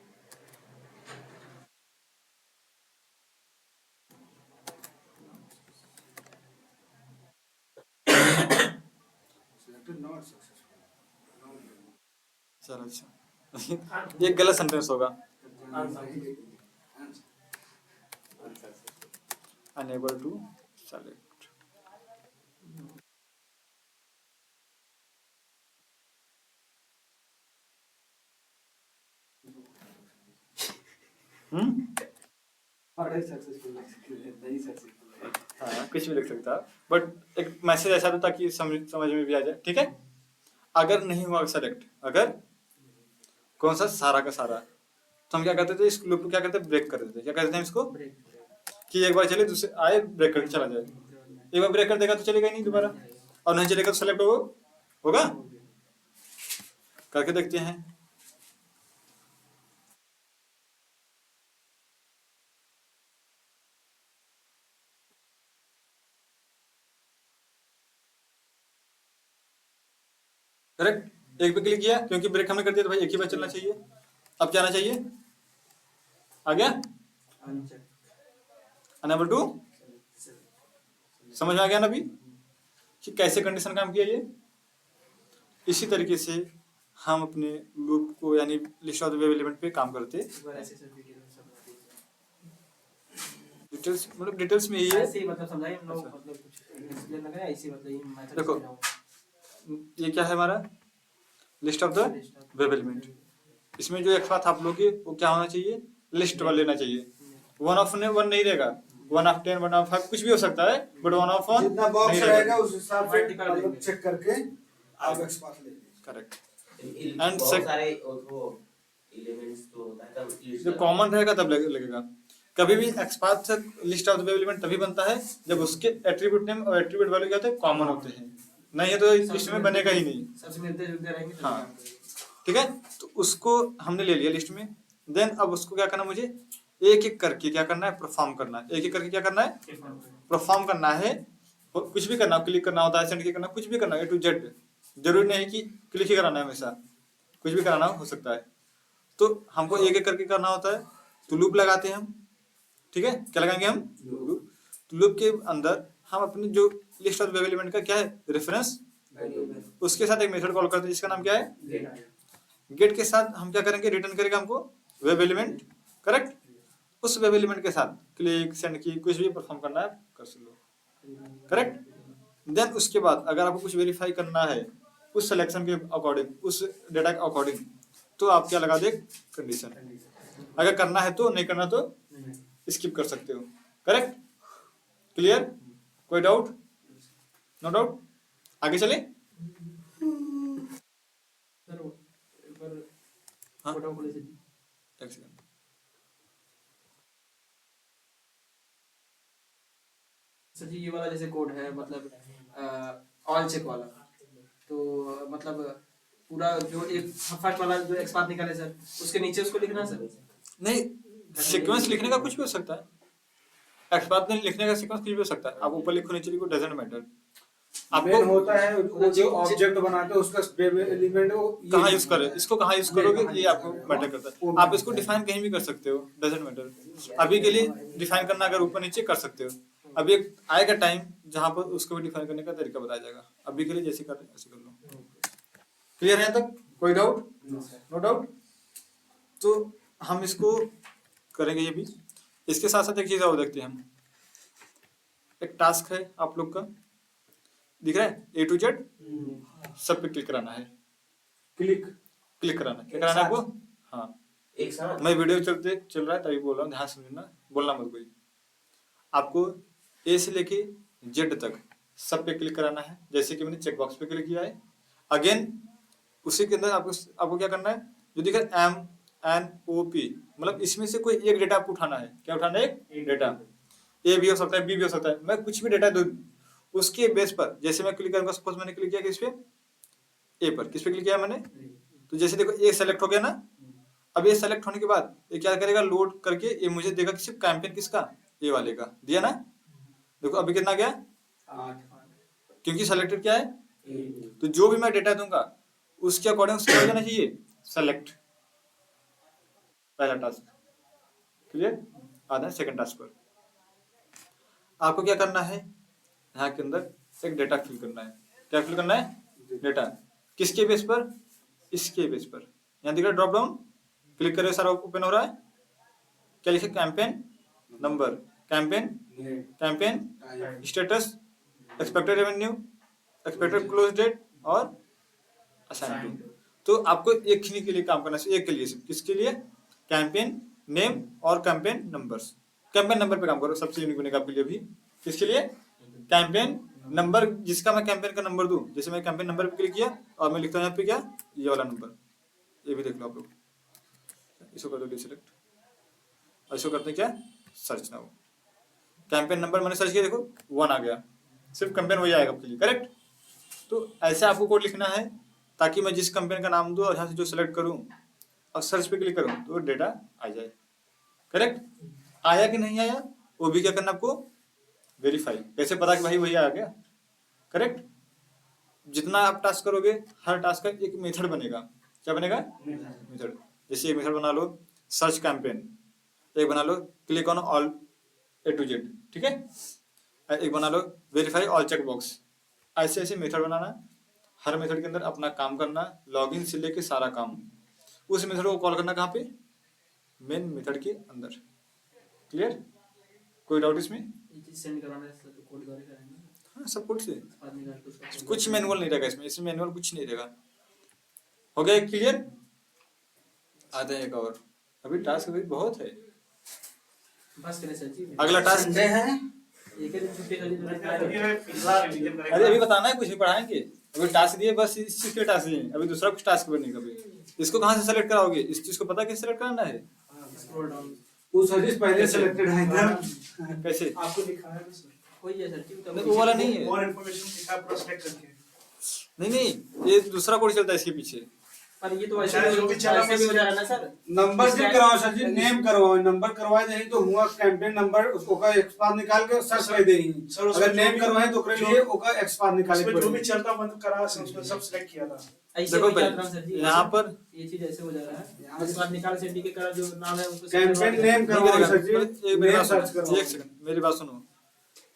Speaker 2: Selected not successful.
Speaker 1: चलो अच्छा ये गलत सेंटेंस होगा, अनेबल टू सेलेक्ट,
Speaker 2: अरे सक्सेसफुल नहीं सक्सेसफुल
Speaker 1: हाँ कुछ भी लिख सकता है, बट एक मैसेज ऐसा था ताकि समझ में भी आ जाए, ठीक है। अगर नहीं हुआ सेलेक्ट, अगर कौन सा सारा का सारा, तो हम क्या करते थे, इस लूप को क्या करते, ब्रेक कर देते, क्या करते हैं इसको,
Speaker 3: ब्रेक
Speaker 1: कि एक बार चले दूसरे आए ब्रेक करके चला जाए। एक बार ब्रेक कर देगा तो चलेगा ही नहीं दोबारा, और नहीं चलेगा तो सेलेक्ट होगा। करके देखते हैं। करेक्ट, एक पे क्लिक किया क्योंकि ब्रेक हमने कर दिया तो भाई एक ही बार चलना चाहिए। अब क्या आना चाहिए, आ गया
Speaker 3: अनचेक
Speaker 1: अनेबल टू, समझ में आ गया ना अभी कि कैसे कंडीशन काम किया ये। इसी तरीके से हम अपने लूप को यानी list of the web element पे काम करते।
Speaker 3: एक बार ऐसे वीडियो में सब बता दीजिए।
Speaker 1: डिटेल्स मतलब डिटेल्स में यही है।
Speaker 3: ऐसे ही मतलब समझाइए हम लोग, मतलब कुछ एक्सप्लेन ना करें, ऐसे ही मतलब ये मेथड
Speaker 1: देखो, ये क्या है हमारा list of the web element. इसमें जो एक बात आप लोग की वो क्या होना चाहिए, लिस्ट वाला लेना चाहिए। वन ऑफ नहीं रहेगा, 1 of 10 1 of 5 कुछ भी हो सकता है, बट 1 of 1
Speaker 2: जितना बॉक्स रहेगा उस हिसाब से
Speaker 3: Vertical
Speaker 2: मतलब
Speaker 3: रहेंगे।
Speaker 2: चेक करके आप एक्सपाथ ले लीजिए।
Speaker 1: करेक्ट।
Speaker 4: And बहुत सारे वो एलिमेंट्स तो होता है तब list
Speaker 1: जो कॉमन रहेगा तब लगेगा। कभी भी एक्सपाथ से list of the web element तभी बनता है जब उसके एट्रीब्यूट नेम और एट्रीब्यूट वैल्यू क्या होते हैं, कॉमन होते हैं, नहीं है तो लिस्ट में बनेगा ही नहीं।
Speaker 3: सबसे मिलते जुलते रहेंगे तो
Speaker 1: हाँ। ठीक है, तो उसको हमने ले लिया लिस्ट में। देन अब उसको क्या करना, मुझे एक एक करके क्या करना है, परफॉर्म करना है। एक एक करके क्या करना है, परफॉर्म करना है। और कुछ भी करना, क्लिक करना होता है, सेंड करना, कुछ भी करना है, A to Z। जरूरी नहीं कि क्लिक ही कराना है, हमेशा कुछ भी कराना हो सकता है। तो हमको एक एक करके करना होता है, तो लूप लगाते हैं हम। ठीक है, क्या लगाएंगे हम, लूप। तो लूप के अंदर हम अपनी जो लिस्ट ऑफ वेब एलिमेंट का क्या है, रेफरेंस, उसके साथ एक मेथड कॉल करते हैं जिसका नाम क्या है, गेट के साथ हम क्या करेंगे, रिटर्न करेगा हमको वेब एलिमेंट। करेक्ट, उस वेब एलिमेंट के साथ क्लिक, सेंड की, कुछ भी परफॉर्म करना है कर लो। करेक्ट। देन उसके बाद अगर आपको कुछ वेरीफाई करना है उस सिलेक्शन के अकॉर्डिंग, उस डेटा के अकॉर्डिंग, तो आप क्या लगा दे, कंडीशन। अगर करना है तो, नहीं करना तो स्किप कर सकते हो। करेक्ट, क्लियर, कोई डाउट, नो डाउट, आगे चले।
Speaker 3: सर एक बार
Speaker 1: हाँ?
Speaker 3: फोटो खोले से
Speaker 1: एक सेकंड।
Speaker 3: सर जी, ये वाला जैसे कोड है मतलब ऑल चेक वाला, तो मतलब पूरा जो एक फर्स्ट वाला जो एक्सपाथ निकाले सर, उसके नीचे उसको लिखना है सर।
Speaker 1: नहीं, सीक्वेंस लिखने का कुछ भी हो सकता है, एक्सपाथ में लिखने का सीक्वेंस कुछ भी हो सकता है। आप ऊपर लिखो नीचे लिखो, डजंट मैटर।
Speaker 2: मेन
Speaker 1: आपको
Speaker 2: होता है वो जो ऑब्जेक्ट बनाते हैं उसका वेब एलिमेंट वो
Speaker 1: कहाँ यूज करें, इसको कहाँ यूज करोगे, ये आपको मैटर करता है। आप इसको डिफाइन कहीं भी कर सकते हो, डजंट मैटर। अभी के लिए डिफाइन करना अगर ऊपर नीचे कर सकते हो, अभी एक आएगा टाइम जहां पर उसको भी डिफाइन करने का तरीका बताया जाएगा। अभी के लिए जैसे कर रहे हैं ऐसे कर लो। क्लियर है तक, कोई डाउट, नो डाउट। तो हम इसको करेंगे ये भी। इसके साथ साथ एक चीज और देखते हैं हम, एक टास्क है आप लोग का, दिख रहा है, A to Z सब पे क्लिक कराना है, क्लिक कराना है, क्या कराना है आपको। हाँ,
Speaker 4: एक साथ
Speaker 1: मैं वीडियो चल रहा है तभी बोल रहा हूँ, ध्यान से सुनना, बोलना मत कोई। आपको A से लेके Z तक सब पे क्लिक कराना है। जैसे कि मैंने चेक बॉक्स पे क्लिक किया है, अगेन उसी के अंदर आपको क्या करना है, जो दिख रहा है MNOP, मतलब इसमें से कोई एक डेटा आपको उठाना है। क्या उठाना है, एक डेटा। A भी हो सकता है, B भी हो सकता है, मैं कुछ भी डेटा दो, उसके बेस पर जैसे मैं क्लिक करूंगा। सपोज मैंने क्लिक किया किस पे, A पर, किस पे क्लिक किया मैंने, तो जैसे देखो A सेलेक्ट हो गया ना। अब ये सेलेक्ट होने के बाद ये क्या करेगा, लोड करके ये मुझे देगा कि सिर्फ कैंपेन किसका, ये वाले का दिया ना। देखो अभी कितना गया,
Speaker 2: 8
Speaker 1: क्योंकि सेलेक्टेड क्या है, तो जो भी मैं डेटा दूंगा उसके अकॉर्डिंग उसको हो जाना चाहिए सेलेक्ट। पहला टास्क क्लियर। आधा है सेकंड टास्क पर आपको क्या करना है, यहाँ के अंदर एक डेटा फिल करना है। क्या फिल करना है, डेटा। किसके बेस पर, इसके बेस पर। यहाँ दिख रहा है ड्रॉप डाउन, क्लिक करें, सारा ओपन हो रहा है। क्या लिखे, campaign number, campaign status, expected revenue, expected close date और असाइन टू। तो आपको एक ही के लिए काम करना है, एक के लिए सिर्फ, किसके लिए, कैंपेन नेम और कैंपेन नंबर्स। कैंपेन नंबर पे काम करो, सबसे यूनिक बनेगा आपके लिए भी। किसके लिए? कैंपेन नंबर, जिसका मैं कैंपेन का नंबर दूं। जैसे मैं कैंपेन नंबर पे क्लिक किया और मैं लिखता हूँ यहाँ पे क्या, ये वाला नंबर, ये भी देख लो आप लोग। इसको कर दो डिसेलेक्ट और इसको करते हैं क्या, सर्च नाउ। कैंपेन नंबर मैंने सर्च किया, देखो 1 आ गया, सिर्फ कैंपेन वही आएगा आपके लिए, करेक्ट। तो ऐसे आपको कोड लिखना है ताकि मैं जिस कैंपेन का नाम दूं और यहाँ से जो सेलेक्ट करूं और सर्च पे क्लिक करूं तो डेटा आ जाए, करेक्ट। आया कि नहीं आया वो भी क्या करना आपको, वेरीफाई। कैसे पता कि भाई वही आ गया, करेक्ट। जितना आप टास्क करोगे हर टास्क का एक मेथड बनेगा। क्या बनेगा? मेथड। जैसे एक मेथड बना लो सर्च कैंपेन, एक बना लो click on all A to Z, ठीक है। एक बना लो वेरीफाई ऑल चेक बॉक्स। ऐसे ऐसे मेथड बनाना, हर मेथड के अंदर अपना काम करना, लॉगिन से लेके सारा काम। उस मेथड को कॉल करना कहाँ पे, मेन मेथड के अंदर। क्लियर? कोई डाउट इसमें?
Speaker 3: ये चीज सेंड करवाना है तो कोड द्वारा करेंगे,
Speaker 1: हाँ सब कुछ से,
Speaker 3: बाद निकाल के उसका
Speaker 1: कुछ मैनुअल नहीं रहेगा इसमें मैनुअल कुछ नहीं रहेगा। हो गया क्लियर? आते हैं एक और, अभी टास्क अभी बहुत है।
Speaker 3: बस करें सर जी।
Speaker 1: अगला टास्क
Speaker 2: संडे है,
Speaker 3: एक ही दिन छुट्टी खाली
Speaker 5: ये पिछला रिवीजन करेंगे।
Speaker 1: अरे अभी बताना है, कुछ भी पढ़ाएंगे। अभी टास्क दिए, बस इस चीज के टास्क दिए, अभी दूसरा कुछ टास्क बनेगा। अभी इसको कहाँ से सेलेक्ट कराओगे? इस चीज को पता कैसे सेलेक्ट करना है?
Speaker 3: स्क्रॉल डाउन
Speaker 2: वो सर्विस पहले सिलेक्टेड है इधर।
Speaker 1: कैसे?
Speaker 5: आपको दिखा है ना सर,
Speaker 3: कोई है सर जी,
Speaker 1: नहीं, वो वाला नहीं है।
Speaker 5: और इन्फॉर्मेशन दिखा पूरा सेलेक्ट करके।
Speaker 1: नहीं ये दूसरा कोड चलता है इसके पीछे।
Speaker 3: पर ये तो ऐसे
Speaker 5: अच्छा, जो भी चला
Speaker 3: ऐसे भी हो जा रहा है ना सर।
Speaker 2: नंबर से करवाओ सर जी, नेम करवाओ, नंबर करवाए नहीं तो हुआ कैंपेन नंबर उसको का एक्सपायर निकाल के सर्च कर देंगे।
Speaker 5: सर, उसमें
Speaker 2: अगर
Speaker 5: जो
Speaker 2: नेम
Speaker 5: भी-
Speaker 2: करवाए तो कर लिए ओका एक्सपायर निकाले
Speaker 5: इसमें जो भी
Speaker 2: पड़ेगा।
Speaker 5: चलता बंद करा उसमें सब सेलेक्ट किया था।
Speaker 3: ऐसे
Speaker 1: देखो
Speaker 3: हो जा
Speaker 1: पहले,
Speaker 3: रहा है सर जी।
Speaker 1: यहाँ पर
Speaker 3: ये चीज ऐसे हो जा रहा है। उसके बाद निकाल से डी का जो नाम है उसको
Speaker 2: कैंपेन नेम
Speaker 1: नहीं
Speaker 2: करवाओ
Speaker 1: करेगा।
Speaker 2: सर जी,
Speaker 1: एक मेरी
Speaker 2: नेम
Speaker 1: बात
Speaker 2: सर्च
Speaker 1: सुनो,
Speaker 2: करवाओ।
Speaker 1: एक सेकंड मेरी बात सुनो।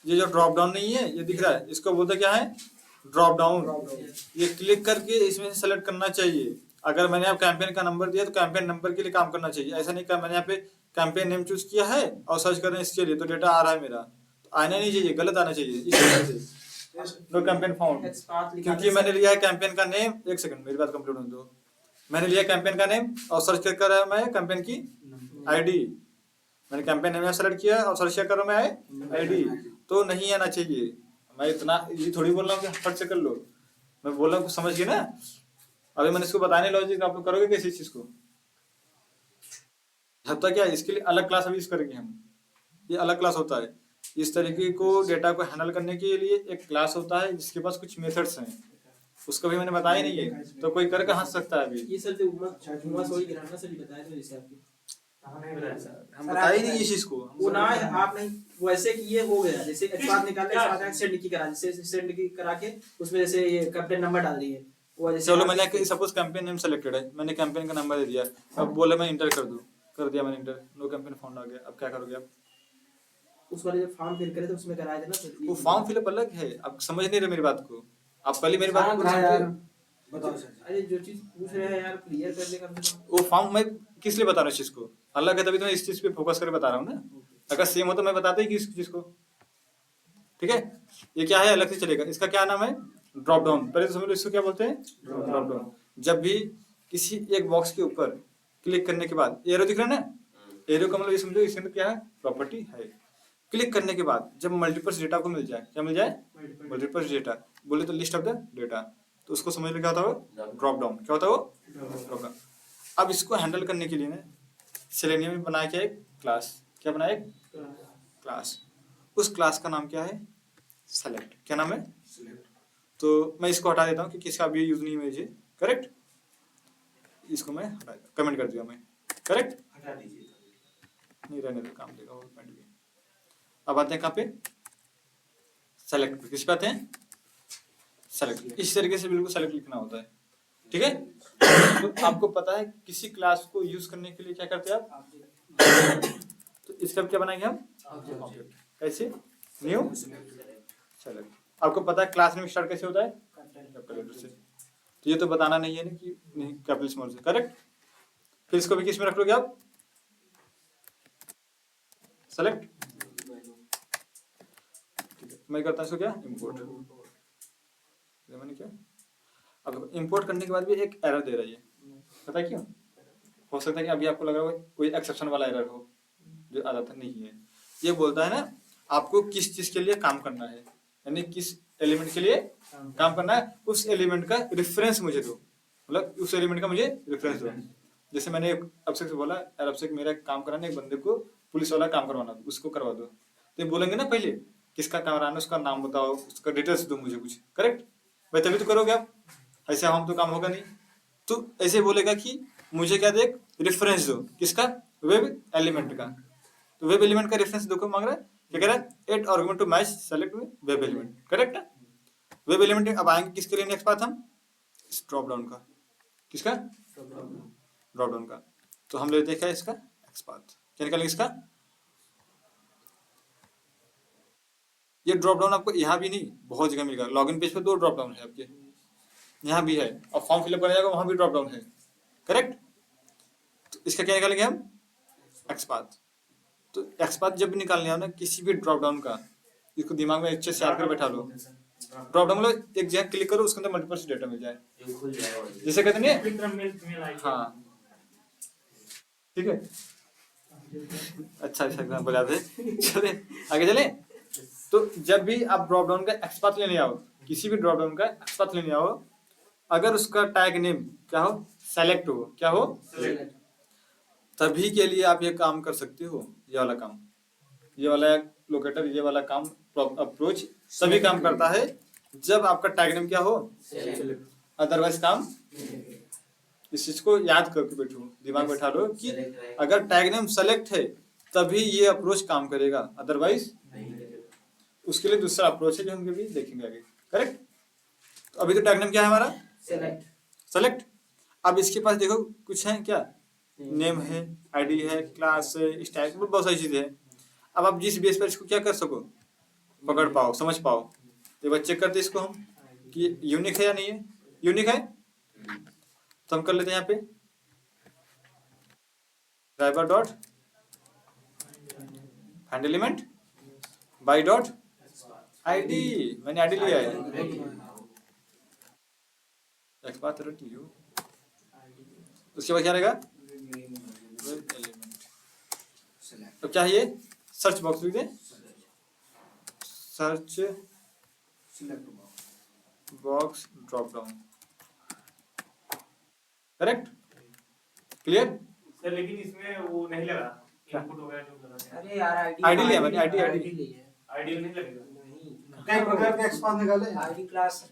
Speaker 1: ये जो ड्रॉप डाउन नहीं है, ये दिख रहा है, इसको बोलते क्या है, ड्रॉप डाउन। ये क्लिक करके इसमें से सेलेक्ट करना चाहिए। अगर मैंने आप कैंपेन का नंबर दिया तो कैंपेन नंबर के लिए काम करना चाहिए। ऐसा नहीं कि मैंने यहाँ पे कैंपेन नेम चूज किया है और सर्च कर रहे हैं इसके लिए तो डेटा आ रहा है मेरा, तो आना नहीं चाहिए, गलत आना चाहिए। इस तरह से नो कैंपेन फाउंड, क्योंकि मैंने लिया है कैंपेन का नेम। एक सेकंड मेरी बात कंप्लीट होने दो। मैंने लिया कैंपेन का नेम और सर्च कर रहा मैं कैंपेन की आईडी। मैंने कैंपेन नेम सेलेक्ट किया और सर्च कर रहा मैं आईडी, तो नहीं आना चाहिए। मैं इतना ये थोड़ी बोल रहा हूँ कि फट से कर लो, मैं बोल रहा हूँ समझ गए ना। अभी मैंने इसको बताने लॉजिक आप लोग करोगे कैसे इस चीज को? होता क्या है, इसके लिए अलग क्लास अभी यूज करेंगे हम। ये अलग क्लास होता है, इस तरीके को डेटा को हैंडल करने के लिए एक क्लास होता है जिसके पास कुछ मेथड्स हैं। उसको भी मैंने बताया नहीं है, तो कोई कर कहाँ सकता है अभी।
Speaker 3: ये सर जो उमा सोई गिराना सर बताया तो जैसे आपकी
Speaker 5: नहीं बताया सर।
Speaker 1: हम बताए नहीं इस चीज को।
Speaker 3: वो ना आप नहीं वो ऐसे कि ये हो गया जैसे एक्सपायर निकालने के बाद सेंड की करा जैसे सेंड की करा के उसमें जैसे ये कैंपेन नंबर डाल दिए वो जैसे
Speaker 1: चलो मैंने सपोज कैंपेन नेम सेलेक्टेड है, मैंने कैंपेन का नंबर दे दिया, अब बोले मैं इंटर कर दूं, कर दिया मैंने इंटर, नो कैंपेन फाउंड आ गया। अब क्या करोगे आप?
Speaker 3: उस वाले जो फॉर्म फिल करे थे उसमें कराया था ना सर
Speaker 1: वो फॉर्म फिलअप अलग है, आप समझ नहीं रहे मेरी बात को। आप पहले मेरी बात को
Speaker 2: हाँ यार,
Speaker 1: समझिए।
Speaker 2: बताओ सर जी।
Speaker 3: अरे जो चीज पूछ रहे हैं यार क्लियर करने का
Speaker 1: वो फॉर्म मैं किस लिए बता रहा हूँ इस चीज को, अलग है तभी तो मैं इस चीज पे फोकस करके बता रहा हूँ ना। अगर सेम हो तो मैं बताता ही कि इस चीज को, ठीक है। ये क्या है, अलग से चलेगा। इसका क्या नाम है, ड्रॉप डाउन। पहले तो समझ लो इसको क्या बोलते हैं, ड्रॉप डाउन। जब भी किसी एक बॉक्स के ऊपर क्लिक करने के बाद एरो दिख रहा है ना, एरो का मतलब ये समझो इसके अंदर क्या है, प्रॉपर्टी है। क्लिक करने के बाद जब मल्टीपल डेटा को मिल जाए, क्या मिल जाए, मल्टीपल डेटा, बोले तो लिस्ट ऑफ द डेटा, तो उसको समझ में क्या होता है, ड्रॉप डाउन। क्या होता है वो, ड्रॉप डाउन। अब इसको हैंडल करने के लिए ना सेलेनियम में बनाया क्या एक क्लास, क्या बनाया एक क्लास। उस क्लास का नाम क्या है, सेलेक्ट। क्या नाम है, तो मैं इसको हटा देता हूँ क्योंकि इसका अभी यूज नहीं है मुझे, करेक्ट। इसको मैं हटा देता, कमेंट कर दिया मैं, करेक्ट।
Speaker 4: हटा दीजिए।
Speaker 1: नहीं रहने दो, काम देगा वो कमेंट भी। अब आते हैं कहाँ पे, सेलेक्ट पे। किस पे आते हैं, सेलेक्ट। इस तरीके से बिल्कुल सेलेक्ट लिखना होता है, ठीक है। तो आपको पता है किसी क्लास को यूज करने के लिए क्या करते हैं आप, तो इसका क्या बनाएंगे हम, ऑब्जेक्ट। कैसे, न्यू सेलेक्ट। आपको पता है क्लास नेम स्टार्ट कैसे होता है, कैपिटल लेटर से। तो ये तो बताना नहीं है ना कि नहीं कैपिटल स्मॉल से, करेक्ट। फिर इसको भी किस में रख लोगे आप, सेलेक्ट। ठीक है, मैं करता हूँ इसको क्या, इंपोर्ट। मैंने क्या, अब इंपोर्ट करने के बाद भी एक एरर दे रही है, पता है क्यों, हो सकता है कि अभी आपको लग रहा हो कोई एक्सेप्शन वाला एरर हो जो आ जाता नहीं है। ये बोलता है ना आपको किस चीज के लिए काम करना है, यानी किस एलिमेंट के लिए काम करना है, उस एलिमेंट का रेफरेंस मुझे दो, मतलब उस एलिमेंट का मुझे रेफरेंस दो। जैसे मैंने अभिषेक से बोला यार अभिषेक मेरा काम कराना है, एक बंदे को पुलिस वाला काम करवाना, उसको करवा दो, तो ये बोलेंगे ना पहले किसका काम कराना है, उसका नाम बताओ, उसका डिटेल्स दो मुझे कुछ, करेक्ट भाई, तभी तो करोगे आप, ऐसे हम तो काम होगा नहीं। तो ऐसे बोलेगा कि मुझे क्या दे, रेफरेंस दो, किसका, वेब एलिमेंट का। तो वेब एलिमेंट का रेफरेंस देखो मांग रहा है, क्या कह रहा है, add argument to match select web element, correct है। वेब एलिमेंट अब आएंगे किसके लिए नेक्स्ट बात हम, इस ड्रॉप डाउन का, किसका, ड्रॉप डाउन का। तो हम लेते हैं क्या इसका, एक्सपाथ, क्या निकालेंगे इसका, ये ड्रॉप डाउन आपको यहाँ भी नहीं बहुत जगह मिलेगा, लॉगिन पेज पे 2 ड्रॉप डाउन है आपके, यहाँ भी है, और फॉर्म फिलअप करने जाएगा वहां भी ड्रॉप डाउन है, करेक्ट। तो इसका क्या निकालेंगे हम, एक्सपाथ। तो एक्सपाथ जब भी निकालने आओ ना किसी भी ड्रॉप डाउन का, इसको दिमाग में अच्छे से याद कर बैठा लो। ड्रॉप डाउन मतलब एक जगह क्लिक करो, उसके अंदर मल्टीपल से डेटा मिल जाए,
Speaker 4: जो खुल जाए वही।
Speaker 1: जैसे कहते हैं हाँ, ठीक है, अच्छा एग्जाम्पल याद है। चले आगे चले। तो जब भी आप ड्रॉप डाउन का एक्सपाथ लेने आओ, किसी भी ड्रॉप डाउन का एक्सपाथ लेने आओ, अगर उसका टैग नेम क्या हो, सेलेक्ट हो, क्या हो, तभी के लिए आप ये काम कर सकते हो, ये वाला काम, ये वाला लोकेटर, ये वाला काम अप्रोच सभी काम करता है जब आपका टैग नेम क्या हो, अदरवाइज काम। इस चीज को याद करके बैठो, दिमाग बैठा लो कि अगर टैग नेम सेलेक्ट है तभी ये अप्रोच काम करेगा, अदरवाइज उसके लिए दूसरा अप्रोच है जो हम कभी देखेंगे आगे, करेक्ट। तो अभी तो टैग नेम क्या है हमारा, सेलेक्ट। अब इसके पास देखो कुछ है क्या, नेम है, आईडी है, क्लास है, स्टैक, बहुत सारी चीजें हैं। अब आप जिस बेस पर इसको क्या कर सको, पकड़ पाओ, समझ पाओ, तो बस चेक करते इसको हम कि यूनिक है या नहीं है, यूनिक है तो हम कर लेते हैं यहाँ पे driver dot find element by dot ID, मैंने आईडी लिया है, एक्सपाथ रट लियो। उसके बाद क्या रहेगा, वेब एलिमेंट। तो क्या है ये, सर्च बॉक्स लिख दे, search box drop down, correct, clear.
Speaker 5: Sir लेकिन इसमें वो नहीं लगा, इनपुट वगैरह जो लगा।
Speaker 3: अरे यार
Speaker 1: आईडी लिया मैंने, आईडी
Speaker 5: आईडी नहीं लगेगा।
Speaker 2: कई प्रकार के एक्सपाथ निकाले,
Speaker 3: आईडी क्लास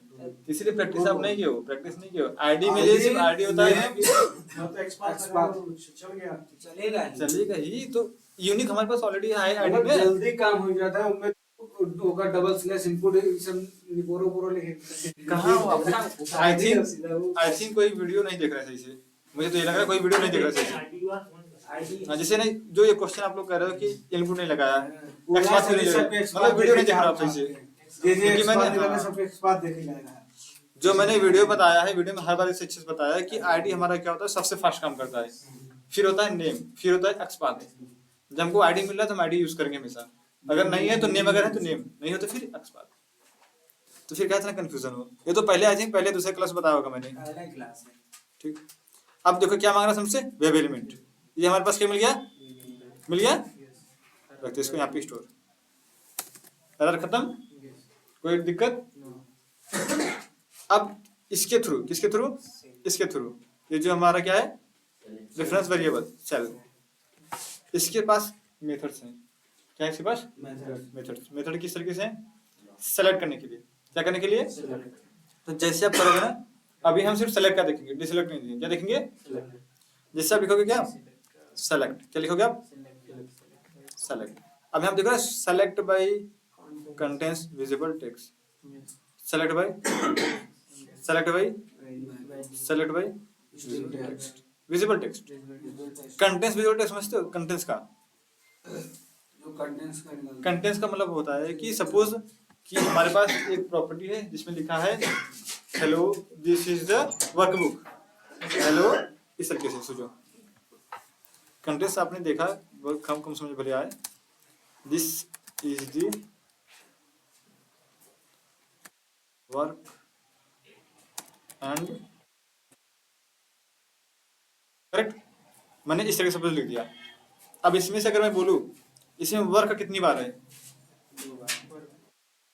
Speaker 1: इसीलिए प्रैक्टिस आप नहीं किए हो, प्रैक्टिस नहीं किए हो। आईडी में लिए सिर्फ आईडी होता है,
Speaker 5: मतलब एक्सपाथ चल गया,
Speaker 3: चलेगा ही।
Speaker 1: चलेगा ही। तो यूनिक हमारे पास ऑलरेडी है आईडी
Speaker 2: बहुत
Speaker 1: में,
Speaker 2: जल्दी काम हो जाता है उनमें, होगा डबल स्लैश इनपुट सब बोरो लिखे।
Speaker 1: कहाँ हो आप? आई थिंक कोई वीडियो नहीं देख रहा है सही से, मुझे तो ये लग रहा है कोई वीडियो नहीं देख रहा है सही से। हाँ, जैसे नहीं जो ये क्वेश्चन आप लोग कह रहे हो कि इनपुट नहीं लगाया, एक्सपाथ क्यों नहीं लगाया, मतलब वीडियो नहीं देख रहा आप सही से। क्योंकि मैंने
Speaker 2: सबके एक्सपाथ देखे जाएगा।
Speaker 1: जो मैंने वीडियो बताया है, वीडियो में हर बार इससे अच्छे से बताया है कि आईडी हमारा क्या होता है, सबसे फास्ट काम करता है, फिर होता है नेम, फिर होता है एक्सपाथ। जब हमको आईडी मिल रहा है तो हम आईडी यूज करेंगे हमेशा, अगर नहीं है तो नेम, अगर है तो नेम, नहीं हो तो फिर एक्सपाथ। तो फिर क्या इतना कंफ्यूजन हो, ये तो पहले आई थिंक पहले दूसरे क्लास बताया होगा मैंने,
Speaker 3: अलग क्लास है।
Speaker 1: ठीक। अब देखो क्या मांग रहा है हमसे, वेब एलिमेंट। ये हमारे पास क्या मिल गया, मिल गया, रखते इसको यहाँ पे स्टोर, एरर खत्म, कोई दिक्कत। अब इसके थ्रू, किसके थ्रू, इसके थ्रू, ये जो हमारा क्या है, रेफरेंस वेरिएबल सेल, इसके पास मेथड्स हैं, क्या है इसके पास, मेथड किस तरीके से हैं, सेलेक्ट करने के लिए, क्या करने के लिए। तो जैसे आप करोगे ना, अभी हम सिर्फ सेलेक्ट का देखेंगे, डिसेलेक्ट नहीं देखेंगे, क्या देखेंगे, जैसे आप लिखोगे क्या, सेलेक्ट, क्या लिखोगे आप, सेलेक्ट। अभी हम देख रहे हैं select by contents visible text, select by, select by, select by visible text. Contents visible text समझते हो, कंटेंट्स का,
Speaker 2: जो
Speaker 1: कंटेंट्स का मतलब होता है कि सपोज कि हमारे पास एक प्रॉपर्टी है जिसमें लिखा है hello this is the workbook, hello इस तरीके से सोचो। कंटेंट्स आपने देखा, बहुत कम समझ भले आए, this is the work and, correct. मैंने इस तरह से सपोज लिख दिया। अब इसमें से अगर मैं बोलूँ इसमें वर्क कितनी बार है,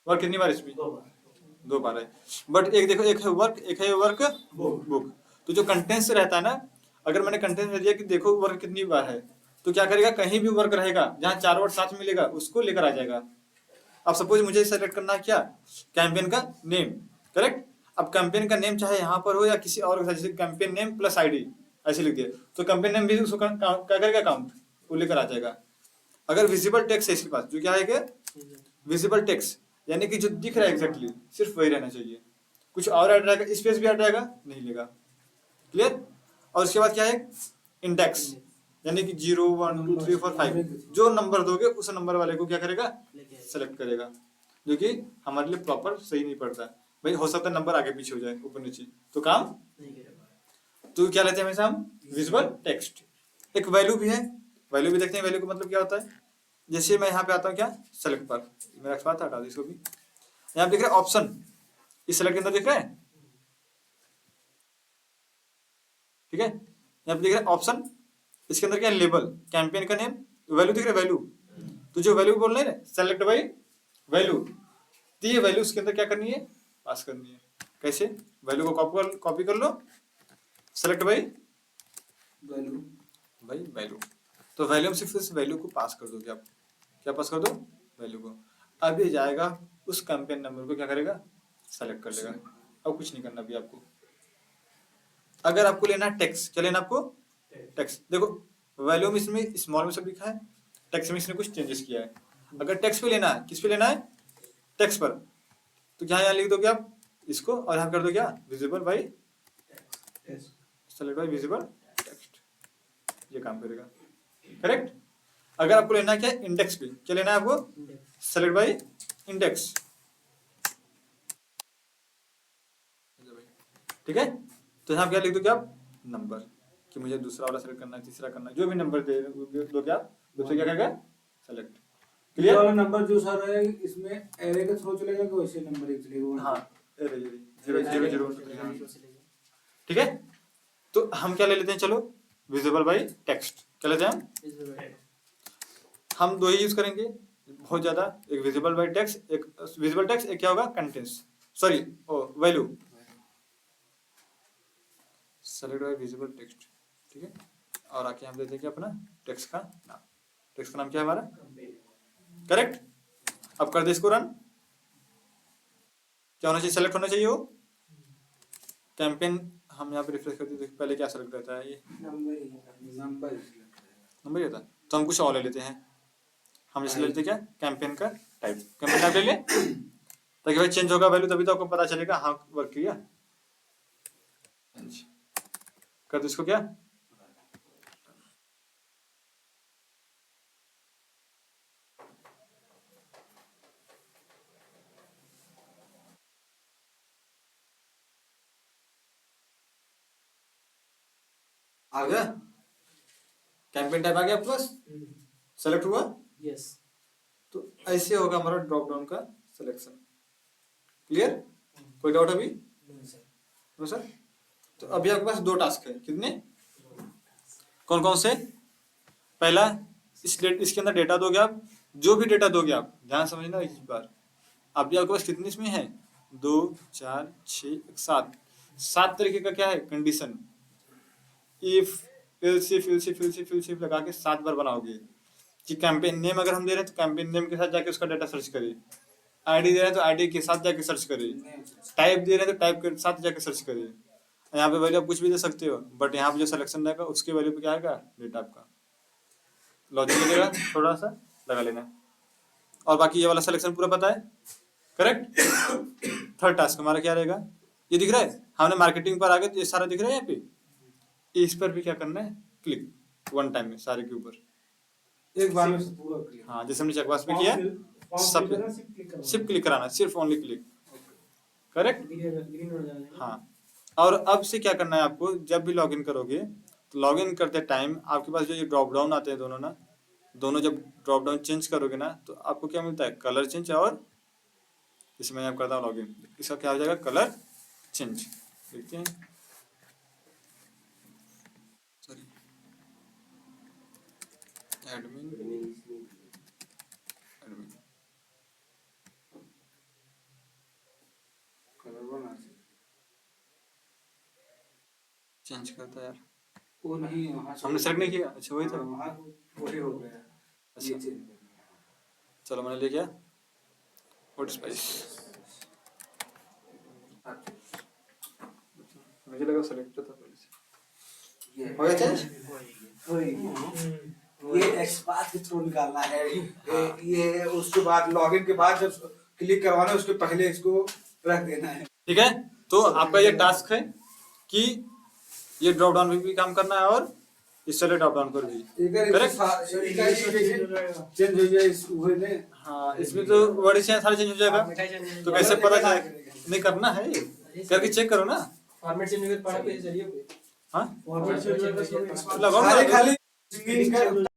Speaker 1: वर्क कितनी बार इसमें 2 बार है। बट एक देखो, एक है वर्क, एक है वर्क बुक। तो जो कंटेंट्स रहता है ना, अगर मैंने कंटेंट दिया कि देखो वर्क कितनी बार है, तो क्या करेगा, कहीं भी वर्क रहेगा जहाँ 4 वर्ड साथ में मिलेगा उसको लेकर आ जाएगा। अब सपोज मुझे सेलेक्ट करना है क्या, कैंपेन का नेम, करेक्ट। अब कैंपेन का नेम चाहे यहाँ पर हो या किसी और के साथ, जैसे कैंपेन नेम प्लस आईडी ऐसे लिख दिया, तो कैंपेन नेम भी उसको क्या करेगा, काउंट वो लेकर आ जाएगा। अगर विजिबल टेक्स्ट है इसके पास, जो क्या है कि विजिबल टेक्स्ट, यानी कि जो दिख रहा है एग्जैक्टली, सिर्फ वही रहना चाहिए, कुछ और ऐड रहेगा, स्पेस भी ऐड रहेगा नहीं लेगा, क्लियर। और उसके बाद क्या है, इंडेक्स, यानी कि 0 1 2 3 4 5 जो नंबर दोगे उस नंबर वाले को क्या करेगा, सेलेक्ट करेगा, जो कि हमारे लिए प्रॉपर सही नहीं पड़ता भाई। हो सकता है नंबर आगे पीछे हो जाए, ऊपर नीचे, तो काम तो क्या लेते हैं हमेशा हम, विजुअल टेक्स्ट। एक वैल्यू भी है, वैल्यू भी देखते हैं, वैल्यू का मतलब क्या होता है। जैसे मैं यहाँ पे आता हूँ क्या, सेलेक्ट पर, मेरा एक्सपायर था, हटा दो इसको भी। यहाँ दिख रहा है ऑप्शन, इस सेलेक्ट के अंदर दिख रहा है, ठीक है। यहाँ पे दिख रहा है ऑप्शन, इसके अंदर क्या है, लेबल, कैंपेन का नेम, वैल्यू दिख रहा है, वैल्यू। तो जो वैल्यू बोल रहे हैं ना, सेलेक्ट बाई वैल्यू, तो ये वैल्यू उसके अंदर क्या करनी है, पास करनी है। कैसे, वैल्यू को कॉपी कर लो, सेलेक्ट बाई
Speaker 2: वैल्यू,
Speaker 1: भाई वैल्यू, तो वैल्यू में सिर्फ इस वैल्यू को पास कर दोगे आप, क्या पास कर दो, वैल्यू को। अब ये जाएगा उस कैंपेन नंबर को क्या करेगा, सेलेक्ट कर लेगा। अब कुछ नहीं करना भी आपको। अगर आपको लेना है टेक्स्ट, क्या लेना आपको, टेक्स्ट। देखो वैल्यू में इसमें स्मॉल में सब लिखा है, टेक्स्ट में इसने कुछ चेंजेस किया है। अगर टेक्स्ट पे लेना है, किस पे लेना है, टेक्स्ट पर, तो क्या यहाँ लिख दोगे आप इसको, और यहाँ कर दो क्या, visible by, select by visible text, ये काम करेगा, करेक्ट। अगर आपको लेना है क्या, इंडेक्स पे, क्या लेना है आपको, सेलेक्ट बाई इंडेक्स, ठीक है। तो यहाँ क्या लिख दो क्या आप, नंबर, कि मुझे दूसरा वाला सेलेक्ट करना है, तीसरा करना है, जो भी नंबर दे दो क्या, दूसरे क्या करेगा, सेलेक्ट,
Speaker 2: ये
Speaker 1: क्लियर।
Speaker 2: वाला नंबर जो सर है इसमें एरे के थ्रू चलेगा कि वैसे नंबर एक चलेगा?
Speaker 1: हाँ, अरे 0 0 0 1 ठीक है। तो हम क्या ले लेते हैं, चलो विजिबल बाई टेक्स्ट, क्या लेते हैं हम दो ही यूज करेंगे बहुत ज्यादा, एक विजिबल बाई टेक्स्ट, एक विजिबल टेक्स्ट, एक क्या होगा, contents, sorry value, select by visible text, ठीक है। और आके हम देते हैं क्या, अपना टेक्स्ट का नाम, टेक्स्ट का नाम क्या है हमारा, करेक्ट। अब कर दे इसको रन, क्या होना चाहिए, सेलेक्ट होना चाहिए वो कैंपेन। हम यहाँ पे रिफ्रेश करते हैं, पहले क्या सेलेक्ट रहता है, ये
Speaker 2: नंबर
Speaker 1: नंबर ही होता है। तो हम कुछ और ले लेते हैं, हम जैसे ले लेते हैं क्या, कैंपेन का टाइप, कैंपेन टाइप ले लें, ताकि भाई चेंज होगा वैल्यू, तभी तो आपको पता चलेगा हाँ वर्क किया। कर दो इसको क्या, आ गया, कैंपेन टाइप आ गया आपके पास, सेलेक्ट हुआ।
Speaker 3: यस।
Speaker 1: तो ऐसे होगा हमारा ड्रॉप डाउन का सिलेक्शन, क्लियर। कोई डाउट अभी, नो सर। तो अभी आपके पास 2 टास्क है, कितने, कौन कौन से, पहला इसके अंदर डेटा दोगे आप, जो भी डेटा दोगे आप ध्यान समझना इस बार। अभी आपके पास कितने इसमें है, 2 4 6 7 तरीके का क्या है, कंडीशन, इफ इफ लगा के 7 बार बनाओगे। कि कैंपेन नेम अगर हम दे रहे हैं तो कैंपेन नेम के साथ जाके उसका डाटा सर्च करिए, आईडी दे रहे हैं तो आईडी के साथ जाके सर्च करिए, टाइप दे रहे हैं तो टाइप के साथ जाके सर्च करिए। यहाँ पे वैल्यू आप कुछ भी दे सकते हो, बट यहाँ पे जो सिलेक्शन रहेगा उसके वैल्यू पे क्या आएगा, डेटा आपका, लॉजिक लगेगा, थोड़ा सा लगा लेना। और बाकी ये वाला सिलेक्शन पूरा पता है, करेक्ट। थर्ड टास्क हमारा क्या रहेगा, ये दिख रहा है, हमने मार्केटिंग पर आ गए, तो ये सारा दिख रहा है यहाँ पे, इस पर भी क्या करना है, क्लिक, वन टाइम में सारे के ऊपर,
Speaker 2: एक बार में पूरा क्लियर।
Speaker 1: हाँ जैसे हमने चेकबॉक्स पे किया, सब सिर्फ क्लिक कराना, सिर्फ ओनली क्लिक, करेक्ट।
Speaker 3: ग्रीन हो जाएगा।
Speaker 1: हाँ, और अब से क्या करना है आपको, जब भी लॉगिन करोगे तो लॉगिन करते टाइम आपके पास जो ये ड्रॉप डाउन आते हैं दोनों ना, दोनों जब ड्रॉप डाउन चेंज करोगे ना, तो आपको क्या मिलता है, कलर चेंज, और इसमें आप करता हूँ लॉगिन, इसका क्या हो जाएगा, कलर चेंज, देखते हैं, sorry admin
Speaker 4: admin
Speaker 1: admin
Speaker 2: colour बना
Speaker 1: चेंज करता है यार,
Speaker 2: वो नहीं वहाँ से-
Speaker 1: हमने सेलेक्ट नहीं किया। अच्छा वही था।
Speaker 2: वहाँ वही हो गया।
Speaker 1: अच्छा।
Speaker 2: ये चेंज
Speaker 1: चलो मैंने ले गया वुड स्पाइस। मुझे लगा सेलेक्ट था पहले से।
Speaker 2: ये
Speaker 1: हो गया चेंज?
Speaker 2: ये एक्सपाथ के थ्रू निकालना है। ये उसके बाद लॉगिन के बाद जब क्लिक करवाना है उसके पहले इसको रख देना है।
Speaker 1: ठीक है, तो आपका ये टास्क है कि ये ड्रॉप डाउन भी काम करना है और इस वाले ड्रॉप डाउन पर भी। Correct?
Speaker 2: चेंज हो जाए इस हुए ने।
Speaker 1: हाँ, इसमें तो वर्ड से सारे चेंज हो जाएगा, तो कैसे पता चले? नहीं करना है करके चेक करो ना।
Speaker 3: फॉर्मेट चेंज हो गया पढ़ा पे चलिए
Speaker 1: हाँ
Speaker 3: फॉर्मेट चेंज हो गया
Speaker 1: लगाओ ना।
Speaker 2: खाली सिंगिंग का